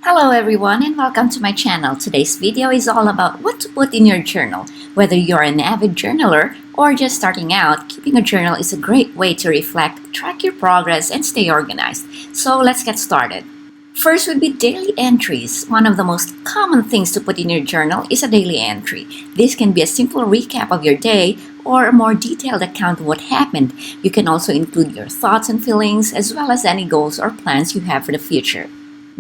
Hello everyone and welcome to my channel. Today's video is all about what to put in your journal. Whether you're an avid journaler or just starting out, keeping a journal is a great way to reflect, track your progress, and stay organized. So let's get started. First would be daily entries. One of the most common things to put in your journal is a daily entry. This can be a simple recap of your day or a more detailed account of what happened. You can also include your thoughts and feelings as well as any goals or plans you have for the future.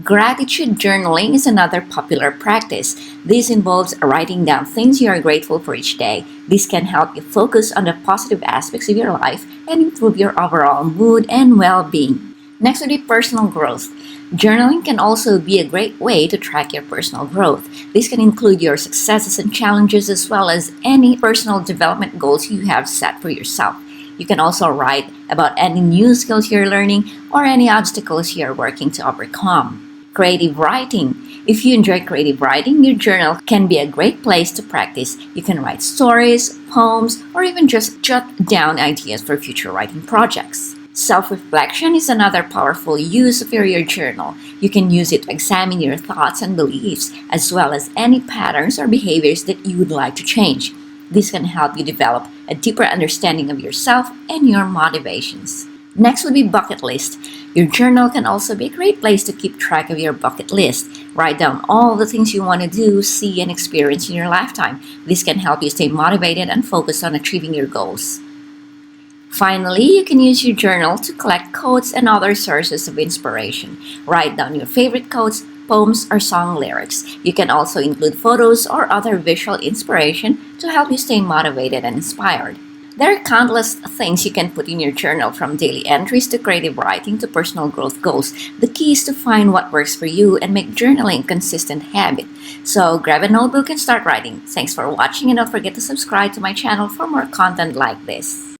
Gratitude journaling is another popular practice. This involves writing down things you are grateful for each day. This can help you focus on the positive aspects of your life and improve your overall mood and well-being. Next would be personal growth. Journaling can also be a great way to track your personal growth. This can include your successes and challenges as well as any personal development goals you have set for yourself. You can also write about any new skills you're learning or any obstacles you're working to overcome. Creative writing. If you enjoy creative writing, your journal can be a great place to practice. You can write stories, poems, or even just jot down ideas for future writing projects. Self-reflection is another powerful use of your journal. You can use it to examine your thoughts and beliefs, as well as any patterns or behaviors that you would like to change. This can help you develop a deeper understanding of yourself and your motivations. Next would be bucket list. Your journal can also be a great place to keep track of your bucket list. Write down all the things you want to do, see, and experience in your lifetime. This can help you stay motivated and focused on achieving your goals. Finally, you can use your journal to collect quotes and other sources of inspiration. Write down your favorite quotes, poems, or song lyrics. You can also include photos or other visual inspiration to help you stay motivated and inspired. There are countless things you can put in your journal, from daily entries to creative writing to personal growth goals. The key is to find what works for you and make journaling a consistent habit. So grab a notebook and start writing. Thanks for watching, and don't forget to subscribe to my channel for more content like this.